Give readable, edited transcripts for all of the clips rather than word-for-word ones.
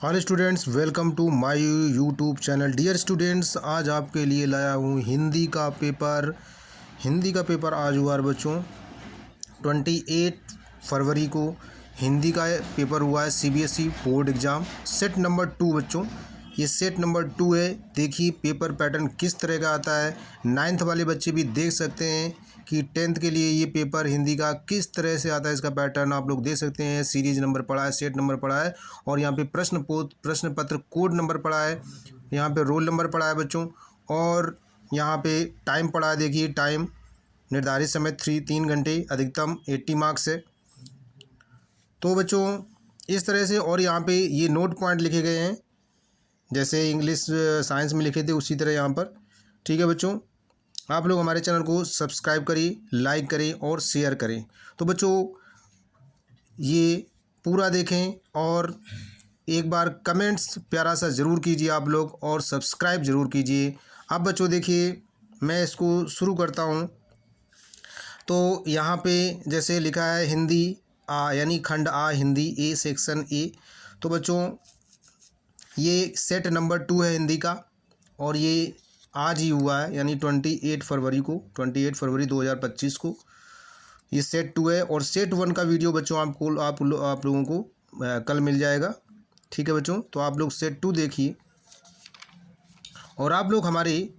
Hello students, welcome to my YouTube channel. Dear students, आज आपके लिए लाया हूँ हिंदी का पेपर आज हुआ है बच्चों 28 फरवरी को। हिंदी का पेपर हुआ है CBSE board exam set number 2 बच्चों। ये सेट नंबर 2 है। देखिए पेपर पैटर्न किस तरह का आता है। 9th वाले बच्चे भी देख सकते हैं कि 10th के लिए ये पेपर हिंदी का किस तरह से आता है। इसका पैटर्न आप लोग देख सकते हैं। सीरीज नंबर पड़ा है, सेट नंबर पड़ा है और यहाँ पे प्रश्न पत्र कोड नंबर पड़ा है, यहाँ पे रोल नंबर पड़ा है बच्चों। और यहाँ पे टाइम पड़ा है। देखिए टाइम निर्धारित समय 3 घंटे, अधिकतम 80 मार्क्स है। तो बच्चों इस तरह से, और यहाँ पे ये नोट पॉइंट लिखे गए हैं जैसे इंग्लिश साइंस में लिखे थे उसी तरह यहाँ पर। ठीक है बच्चों, आप लोग हमारे चैनल को सब्सक्राइब करिए, लाइक करें और शेयर करें। तो बच्चों ये पूरा देखें और एक बार कमेंट्स प्यारा सा ज़रूर कीजिए आप लोग और सब्सक्राइब ज़रूर कीजिए। अब बच्चों देखिए मैं इसको शुरू करता हूँ। तो यहाँ पे जैसे लिखा है हिंदी यानी खंड आ हिंदी ए सेक्शन ए। तो बच्चों ये सेट नंबर 2 है हिंदी का और ये आज ही हुआ है यानी 28 फरवरी को, 28 फरवरी 2025 को ये सेट 2 है। और सेट 1 का वीडियो बच्चों आप लोगों को कल मिल जाएगा। ठीक है बच्चों, तो आप लोग सेट 2 देखिए और आप लोग हमारे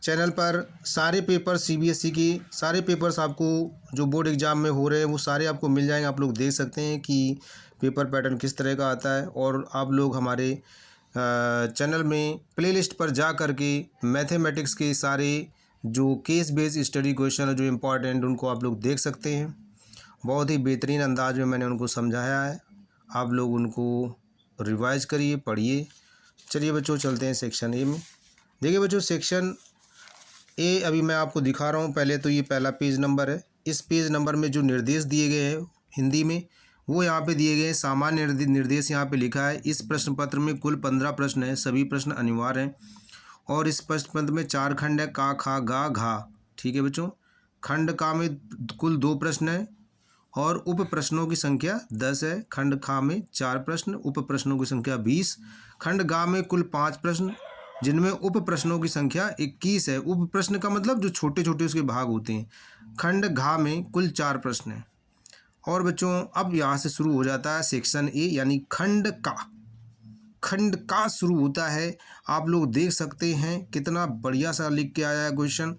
चैनल पर सारे पेपर सीबीएसई के सारे पेपर्स आपको जो बोर्ड एग्ज़ाम में हो रहे हैं वो सारे आपको मिल जाएंगे। आप लोग देख सकते हैं कि पेपर पैटर्न किस तरह का आता है। और आप लोग हमारे चैनल में प्लेलिस्ट पर जा कर के मैथमेटिक्स के सारे जो केस बेस्ड स्टडी क्वेश्चन है जो इम्पोर्टेंट उनको आप लोग देख सकते हैं। बहुत ही बेहतरीन अंदाज में मैंने उनको समझाया है, आप लोग उनको रिवाइज करिए, पढ़िए। चलिए बच्चों चलते हैं सेक्शन ए में। देखिए बच्चों सेक्शन ए अभी मैं आपको दिखा रहा हूँ। पहले तो ये पहला पेज नंबर है। इस पेज नंबर में जो निर्देश दिए गए हैं हिंदी में वो यहाँ पे दिए गए हैं। सामान्य निर्देश यहाँ पे लिखा है। इस प्रश्न पत्र में कुल 15 प्रश्न हैं, सभी प्रश्न अनिवार्य हैं। और इस प्रश्न पत्र में 4 खंड है, का खा गा घा। ठीक है बच्चों, खंड का में कुल 2 प्रश्न है और उप प्रश्नों की संख्या 10 है। खंड खा में 4 प्रश्न, उप प्रश्नों की संख्या 20। खंड गा में कुल 5 प्रश्न जिनमें उप प्रश्नों की संख्या 21 है। उप प्रश्न का मतलब जो छोटे छोटे उसके भाग होते हैं। खंड घा में कुल 4 प्रश्न हैं। और बच्चों अब यहाँ से शुरू हो जाता है सेक्शन ए यानी खंड का शुरू होता है। आप लोग देख सकते हैं कितना बढ़िया सा लिख के आया है क्वेश्चन।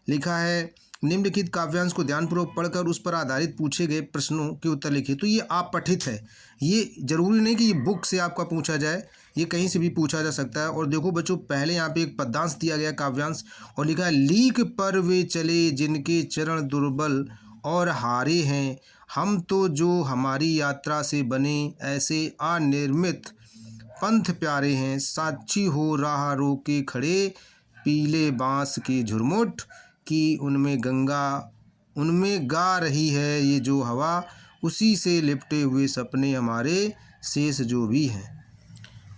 लिखा है निम्नलिखित काव्यांश को ध्यानपूर्वक पढ़कर उस पर आधारित पूछे गए प्रश्नों के उत्तर लिखिए। तो ये आप पठित है, ये जरूरी नहीं कि ये बुक से आपका पूछा जाए, ये कहीं से भी पूछा जा सकता है। और देखो बच्चों पहले यहाँ पे एक पद्यांश दिया गया काव्यांश और लिखा है लीक पर वे चले जिनके चरण दुर्बल और हारे हैं, हम तो जो हमारी यात्रा से बने ऐसे अनिर्मित पंथ प्यारे हैं, साक्षी हो राह रोके खड़े पीले बांस की झुरमुट की उनमें गा रही है ये जो हवा, उसी से लिपटे हुए सपने हमारे शेष जो भी हैं।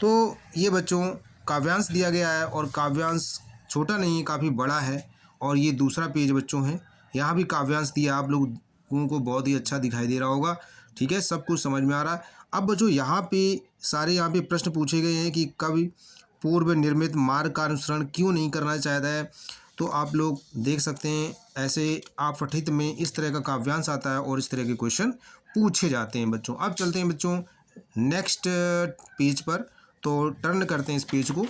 तो ये बच्चों काव्यांश दिया गया है और काव्यांश छोटा नहीं है, काफ़ी बड़ा है। और ये दूसरा पेज बच्चों है, यहाँ भी काव्यांश दिया, आप लोगों को बहुत ही अच्छा दिखाई दे रहा होगा। ठीक है, सब कुछ समझ में आ रहा है। अब बच्चों यहाँ पे प्रश्न पूछे गए हैं कि कवि पूर्व निर्मित मार्ग का अनुसरण क्यों नहीं करना चाहता है। तो आप लोग देख सकते हैं ऐसे आप पठित में इस तरह का काव्यांश आता है और इस तरह के क्वेश्चन पूछे जाते हैं बच्चों। अब चलते हैं बच्चों नेक्स्ट पेज पर, तो टर्न करते हैं इस पेज को।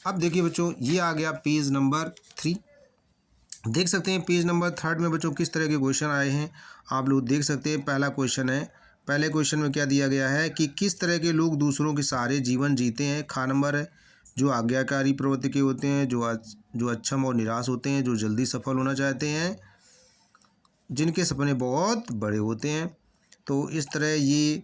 अब देखिए बच्चों ये आ गया पेज नंबर 3। देख सकते हैं पेज नंबर 3 में बच्चों किस तरह के क्वेश्चन आए हैं, आप लोग देख सकते हैं। पहला क्वेश्चन है, पहले क्वेश्चन में क्या दिया गया है कि किस तरह के लोग दूसरों के सहारे जीवन जीते हैं। खा नंबर है जो आज्ञाकारी प्रवृत्ति के होते हैं, जो अक्षम और निराश होते हैं, जो जल्दी सफल होना चाहते हैं, जिनके सपने बहुत बड़े होते हैं। तो इस तरह ये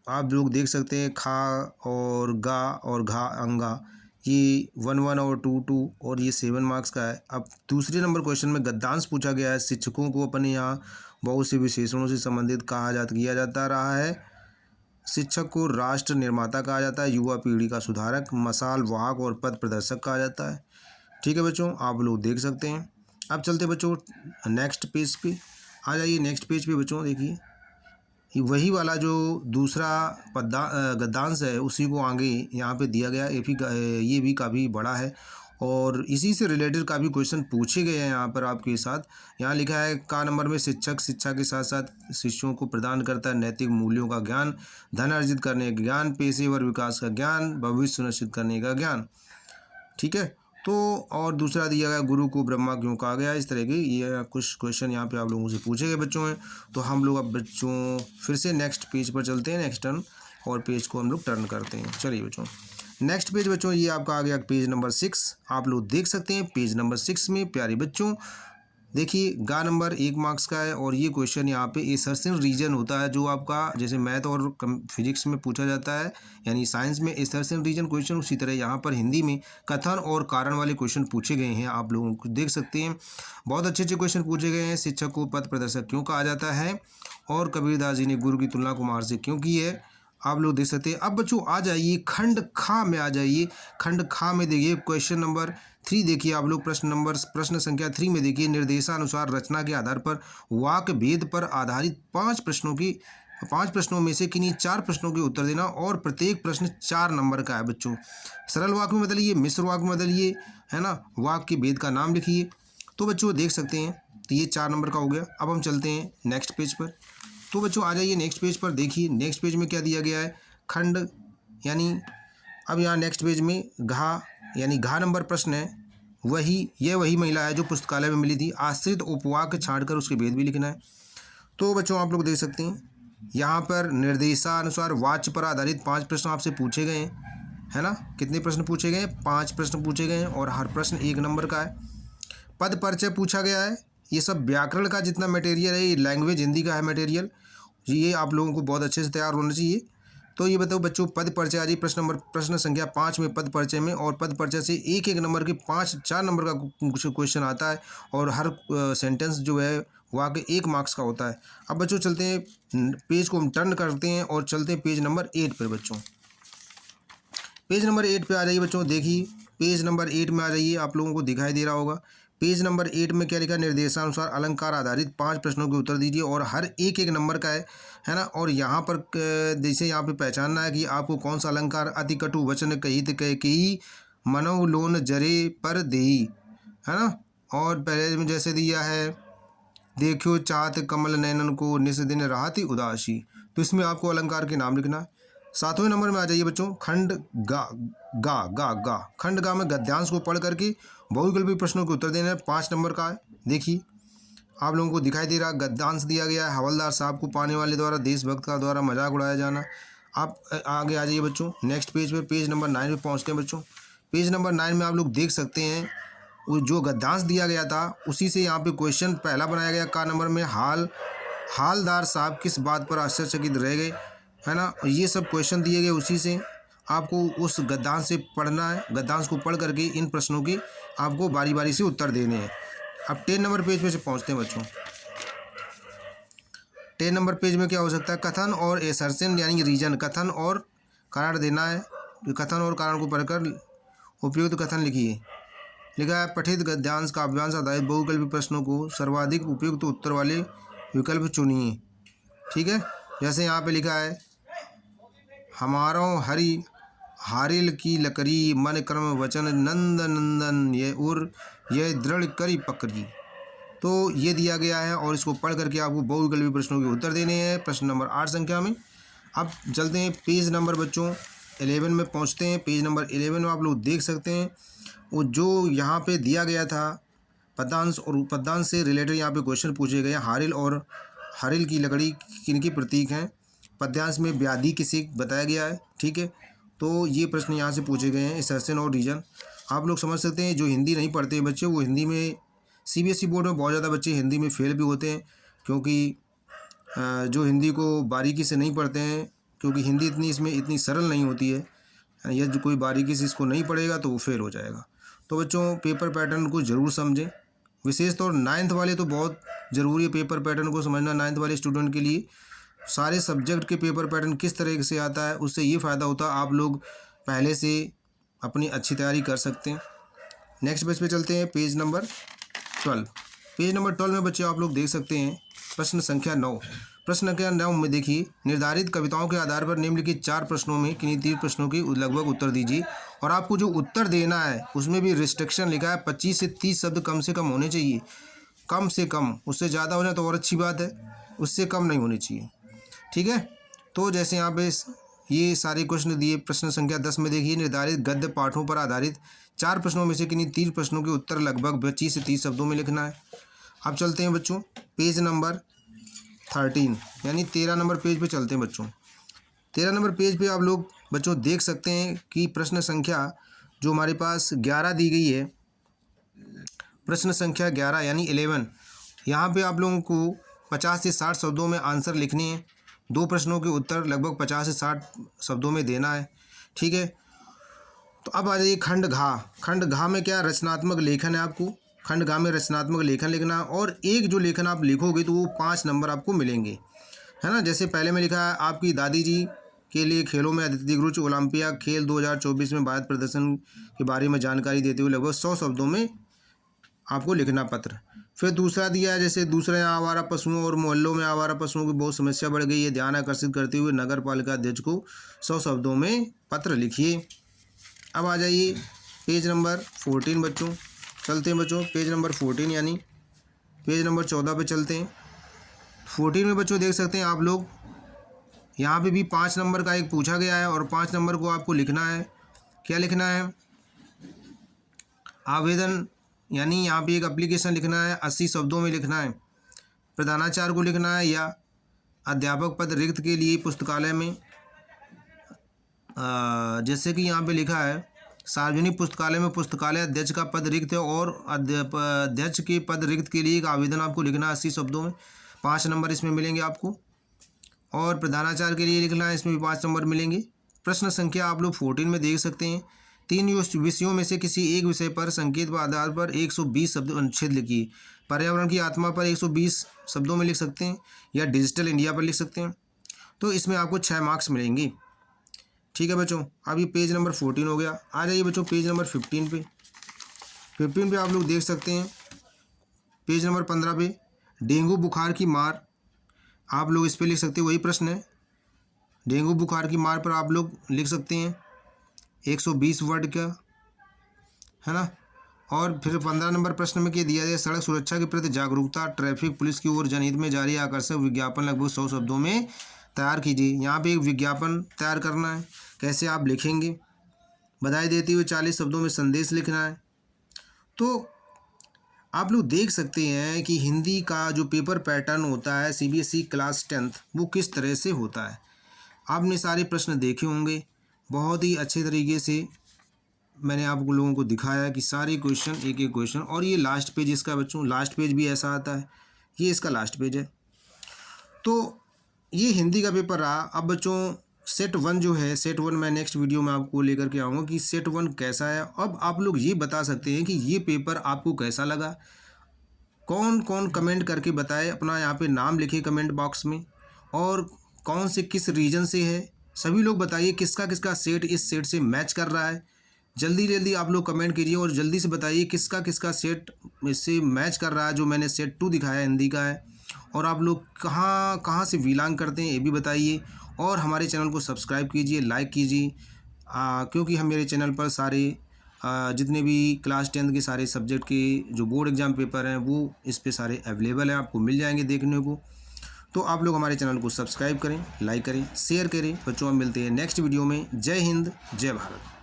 आप लोग देख सकते हैं। खा और गा और घा अंगा ये 1 और 2 और ये 7 मार्क्स का है। अब दूसरे नंबर क्वेश्चन में गद्यांश पूछा गया है। शिक्षकों को अपने यहाँ बहुत से विशेषणों से संबंधित किया जाता रहा है। शिक्षक को राष्ट्र निर्माता कहा जाता है, युवा पीढ़ी का सुधारक, मशाल वाहक और पथ प्रदर्शक कहा जाता है। ठीक है बच्चों, आप लोग देख सकते हैं। अब चलते बच्चों नेक्स्ट पेज पे, आ जाइए नेक्स्ट पेज पे बच्चों। देखिए वही वाला जो दूसरा गद्यांश है उसी को आगे यहाँ पे दिया गया। ये भी काफ़ी बड़ा है और इसी से रिलेटेड काफ़ी क्वेश्चन पूछे गए हैं यहाँ पर आपके साथ। यहाँ लिखा है का नंबर में शिक्षक शिक्षा के साथ साथ शिष्यों को प्रदान करता है नैतिक मूल्यों का ज्ञान, धन अर्जित करने का ज्ञान, पेशेवर विकास का ज्ञान, भविष्य सुनिश्चित करने का ज्ञान। ठीक है, तो और दूसरा दिया गया गुरु को ब्रह्मा क्यों कहा गया। इस तरह के ये कुछ क्वेश्चन यहाँ पे आप लोगों से पूछे गए बच्चों हैं। तो हम लोग अब बच्चों फिर से नेक्स्ट पेज पर चलते हैं, नेक्स्ट टर्न, और पेज को हम लोग टर्न करते हैं। चलिए बच्चों, नेक्स्ट पेज बच्चों ये आपका आ गया पेज नंबर 6। आप लोग देख सकते हैं पेज नंबर 6 में प्यारे बच्चों देखिए गा नंबर 1 मार्क्स का है और ये क्वेश्चन यहाँ पे एसर्शन रीजन होता है जो आपका जैसे मैथ और फिजिक्स में पूछा जाता है, यानी साइंस में एसर्शन रीजन क्वेश्चन, उसी तरह यहाँ पर हिंदी में कथन और कारण वाले क्वेश्चन पूछे गए हैं। आप लोगों को देख सकते हैं बहुत अच्छे अच्छे क्वेश्चन पूछे गए हैं। शिक्षक को पथ प्रदर्शक क्यों कहा जाता है और कबीरदास जी ने गुरु की तुलना कुमार से क्यों की है, आप लोग देख सकते हैं। अब बच्चों आ जाइए खंड खा में, आ जाइए खंड खा में। देखिए क्वेश्चन नंबर 3 देखिए आप लोग, प्रश्न संख्या 3 में देखिए निर्देशानुसार रचना के आधार पर वाक्य भेद पर आधारित 5 प्रश्नों में से किन्हीं 4 प्रश्नों के उत्तर देना और प्रत्येक प्रश्न 4 नंबर का है बच्चों। सरल वाक्य में बदलिए, मिश्र वाक्य में बदलिए, है ना, वाक्य के भेद का नाम लिखिए। तो बच्चों देख सकते हैं तो ये 4 नंबर का हो गया। अब हम चलते हैं नेक्स्ट पेज पर। तो बच्चों आ जाइए नेक्स्ट पेज पर। देखिए नेक्स्ट पेज में क्या दिया गया है, खंड, यानी अब यहाँ नेक्स्ट पेज में घा, यानी घा नंबर प्रश्न है, वही महिला है जो पुस्तकालय में मिली थी। आश्रित उपवाक्य छांटकर उसके भेद भी लिखना है। तो बच्चों आप लोग देख सकते हैं यहाँ पर निर्देशानुसार वाच्य पर आधारित 5 प्रश्न आपसे पूछे गए हैं, है ना। कितने प्रश्न पूछे गए हैं, 5 प्रश्न पूछे गए हैं और हर प्रश्न 1 नंबर का है। पद परिचय पूछा गया है। ये सब व्याकरण का जितना मटेरियल है, ये लैंग्वेज हिंदी का है मटेरियल, ये आप लोगों को बहुत अच्छे से तैयार होना चाहिए। तो ये बताओ बच्चों पद परिचय आ जाइए प्रश्न संख्या 5 में पद परिचय में, और पद परिचय से 1 नंबर के 4 नंबर का क्वेश्चन आता है और हर सेंटेंस जो है वाक्य 1 मार्क्स का होता है। अब बच्चों चलते हैं पेज को हम टर्न करते हैं और चलते हैं पेज नंबर 8 पर बच्चों। पेज नंबर 8 पे आ जाइए बच्चों। देखिए पेज नंबर 8 में आ जाइए, आप लोगों को दिखाई दे रहा होगा। पेज नंबर 8 में क्या लिखा, निर्देशानुसार अलंकार आधारित 5 प्रश्नों के उत्तर दीजिए और हर 1 नंबर का है ना। और यहाँ पर जैसे यहाँ पे पहचानना है कि आपको कौन सा अलंकार, अति कटु वचन कहित कही मनोलोन जरे पर देई, है ना। और पहले में जैसे दिया है देखियो चाहत कमल नैनन को निस दिन राहति उदासी, तो इसमें आपको अलंकार के नाम लिखना है। 7वें नंबर में आ जाइए बच्चों खंड गा। खंड गा में गद्यांश को पढ़ करके बहुविकल्पी प्रश्नों के उत्तर देना है, 5 नंबर का है। देखिए आप लोगों को दिखाई दे रहा गद्यांश दिया गया है, हवलदार साहब को पाने वाले द्वारा देशभक्त का द्वारा मजाक उड़ाया जाना। आप आगे आ जाइए बच्चों नेक्स्ट पेज पे, पेज नंबर 9 पे पहुँचते हैं बच्चों। पेज नंबर 9 में आप लोग देख सकते हैं वो जो गद्यांश दिया गया था उसी से यहाँ पे क्वेश्चन पहला बनाया गया। का नंबर में हालदार साहब किस बात पर आश्चर्यचकित रह गए, है ना। ये सब क्वेश्चन दिए गए उसी से, आपको उस गद्यांश से पढ़ना है। गद्यांश को पढ़ करके इन प्रश्नों के आपको बारी बारी से उत्तर देने हैं। अब 10 नंबर पेज पे से पहुँचते हैं बच्चों। 10 नंबर पेज में क्या हो सकता है, कथन और एसर्शन यानी रीजन, कथन और कारण देना है। कथन और कारण को पढ़कर उपयुक्त कथन लिखिए। लिखा है पठित गद्यांश काव्यांश आधारित बहुविकल्पी प्रश्नों को सर्वाधिक उपयुक्त उत्तर वाले विकल्प चुनिए। ठीक है, जैसे यहाँ पे लिखा है हमारों हरि हारिल की लकड़ी मन कर्म वचन नंद नंदन ये दृढ़ करी पकड़ी। तो ये दिया गया है और इसको पढ़ करके आपको बहुविकल्पी प्रश्नों के उत्तर देने हैं प्रश्न नंबर 8 संख्या में। अब चलते हैं पेज नंबर बच्चों 11 में पहुंचते हैं। पेज नंबर 11 में आप लोग देख सकते हैं वो जो यहाँ पे दिया गया था पदांश और उपपदांश से रिलेटेड यहाँ पे क्वेश्चन पूछे गए। हारिल और हारिल की लकड़ी किनकी प्रतीक हैं, पद्यांश में व्याधि किसे बताया गया है। ठीक है, तो ये प्रश्न यहाँ से पूछे गए हैं एसर्शन और रीजन। आप लोग समझ सकते हैं जो हिंदी नहीं पढ़ते हैं बच्चे, वो हिंदी में सीबीएसई बोर्ड में बहुत ज़्यादा बच्चे हिंदी में फेल भी होते हैं, क्योंकि जो हिंदी को बारीकी से नहीं पढ़ते हैं, क्योंकि हिंदी इसमें इतनी सरल नहीं होती है। यदि जो कोई बारीकी से इसको नहीं पढ़ेगा तो वो फेल हो जाएगा। तो बच्चों पेपर पैटर्न को ज़रूर समझें, विशेष तौर 9th वाले तो बहुत ज़रूरी है पेपर पैटर्न को समझना। 9th वाले स्टूडेंट के लिए सारे सब्जेक्ट के पेपर पैटर्न किस तरह से आता है, उससे ये फ़ायदा होता है आप लोग पहले से अपनी अच्छी तैयारी कर सकते हैं। नेक्स्ट पेज पे चलते हैं, पेज नंबर 12। पेज नंबर 12 में बच्चे आप लोग देख सकते हैं प्रश्न संख्या 9। प्रश्न के 9 में देखिए, निर्धारित कविताओं के आधार पर निम्नलिखित 4 प्रश्नों में किन्हीं 3 प्रश्नों के लगभग उत्तर दीजिए। और आपको जो उत्तर देना है उसमें भी रिस्ट्रिक्शन लिखा है, 25 से 30 शब्द कम से कम होने चाहिए, कम से कम। उससे ज़्यादा हो जाए तो और अच्छी बात है, उससे कम नहीं होनी चाहिए, ठीक है। तो जैसे यहाँ पे ये सारे क्वेश्चन दिए। प्रश्न संख्या 10 में देखिए, निर्धारित गद्य पाठों पर आधारित 4 प्रश्नों में से किन्हीं 3 प्रश्नों के उत्तर लगभग 25 से 30 शब्दों में लिखना है। अब चलते हैं बच्चों पेज नंबर 13, यानी 13 नंबर पेज पे चलते हैं बच्चों। 13 नंबर पेज पे आप लोग बच्चों देख सकते हैं कि प्रश्न संख्या जो हमारे पास 11 दी गई है, प्रश्न संख्या 11 यानी 11, यहाँ पे आप लोगों को 50 से 60 शब्दों में आंसर लिखने हैं। 2 प्रश्नों के उत्तर लगभग 50 से 60 शब्दों में देना है, ठीक है। तो अब आ जाइए खंड घा। खंड घा में क्या रचनात्मक लेखन है, आपको खंड घा में रचनात्मक लेखन लिखना है। और एक जो लेखन आप लिखोगे तो वो 5 नंबर आपको मिलेंगे, है ना। जैसे पहले में लिखा है, आपकी दादी जी के लिए खेलों में अत्यधिक रुचि, ओलंपिया खेल 2024 में भारत प्रदर्शन के बारे में जानकारी देते हुए लगभग 100 शब्दों में आपको लिखना पत्र। फिर दूसरा दिया है, जैसे दूसरे यहाँ आवारा पशुओं और मोहल्लों में आवारा पशुओं की बहुत समस्या बढ़ गई है, ध्यान आकर्षित करते हुए नगर पालिका अध्यक्ष को 100 शब्दों में पत्र लिखिए। अब आ जाइए पेज नंबर 14 बच्चों, चलते हैं बच्चों पेज नंबर 14 यानी पेज नंबर 14 पे चलते हैं। 14 में बच्चों देख सकते हैं आप लोग, यहाँ पे भी 5 नंबर का एक पूछा गया है और 5 नंबर को आपको लिखना है। क्या लिखना है? आवेदन, यानी यहाँ पे एक एप्लीकेशन लिखना है, 80 शब्दों में लिखना है। प्रधानाचार्य को लिखना है, या अध्यापक पद रिक्त के लिए पुस्तकालय में, जैसे कि यहाँ पे लिखा है, सार्वजनिक पुस्तकालय में पुस्तकालय अध्यक्ष का पद रिक्त है और अध्यक्ष के पद रिक्त के लिए एक आवेदन आपको लिखना है 80 शब्दों में। 5 नंबर इसमें मिलेंगे आपको। और प्रधानाचार्य के लिए लिखना है, इसमें भी 5 नंबर मिलेंगे। प्रश्न संख्या आप लोग 14 में देख सकते हैं, 3 विषयों में से किसी एक विषय पर संकेत के आधार पर 120 शब्द अनुच्छेद लिखिए। पर्यावरण की आत्मा पर 120 शब्दों में लिख सकते हैं, या डिजिटल इंडिया पर लिख सकते हैं। तो इसमें आपको 6 मार्क्स मिलेंगे, ठीक है बच्चों। अब ये पेज नंबर 14 हो गया। आ जाइए बच्चों पेज नंबर 15 पे। 15 पे आप लोग देख सकते हैं, पेज नंबर 15 पे डेंगू बुखार की मार, आप लोग इस पे लिख सकते हैं, वही प्रश्न है। डेंगू बुखार की मार पर आप लोग लिख सकते हैं 120 वर्ड का, है ना। और फिर 15 नंबर प्रश्न में क्या दिया जाए, सड़क सुरक्षा के प्रति जागरूकता, ट्रैफिक पुलिस की ओर जनहित में जारी आकर्षक विज्ञापन लगभग 100 शब्दों में तैयार कीजिए। यहाँ पे एक विज्ञापन तैयार करना है, कैसे आप लिखेंगे? बधाई देते हुए 40 शब्दों में संदेश लिखना है। तो आप लोग देख सकते हैं कि हिंदी का जो पेपर पैटर्न होता है सीबीएसई क्लास 10th, वो किस तरह से होता है। आपने सारे प्रश्न देखे होंगे, बहुत ही अच्छे तरीके से मैंने आप लोगों को दिखाया कि सारे क्वेश्चन एक एक क्वेश्चन। और ये लास्ट पेज इसका बच्चों, लास्ट पेज भी ऐसा आता है, ये इसका लास्ट पेज है। तो ये हिंदी का पेपर रहा। अब बच्चों सेट 1 जो है, सेट 1 मैं नेक्स्ट वीडियो में आपको लेकर के आऊँगा कि सेट 1 कैसा है। अब आप लोग ये बता सकते हैं कि ये पेपर आपको कैसा लगा। कौन कौन कमेंट करके बताए, अपना यहाँ पे नाम लिखे कमेंट बॉक्स में, और कौन से किस रीजन से है, सभी लोग बताइए किसका किसका सेट इस सेट से मैच कर रहा है। जल्दी जल्दी आप लोग कमेंट कीजिए और जल्दी से बताइए किसका किसका सेट इससे मैच कर रहा है, जो मैंने सेट 2 दिखाया हिंदी का है। और आप लोग कहाँ कहाँ से बिलोंग करते हैं ये भी बताइए। और हमारे चैनल को सब्सक्राइब कीजिए, लाइक कीजिए, क्योंकि हम मेरे चैनल पर सारे जितने भी क्लास 10th के सारे सब्जेक्ट के जो बोर्ड एग्ज़ाम पेपर हैं वो इस पे सारे अवेलेबल हैं, आपको मिल जाएंगे देखने को। तो आप लोग हमारे चैनल को सब्सक्राइब करें, लाइक करें, शेयर करें। बच्चों हम मिलते हैं नेक्स्ट वीडियो में। जय हिंद, जय भारत।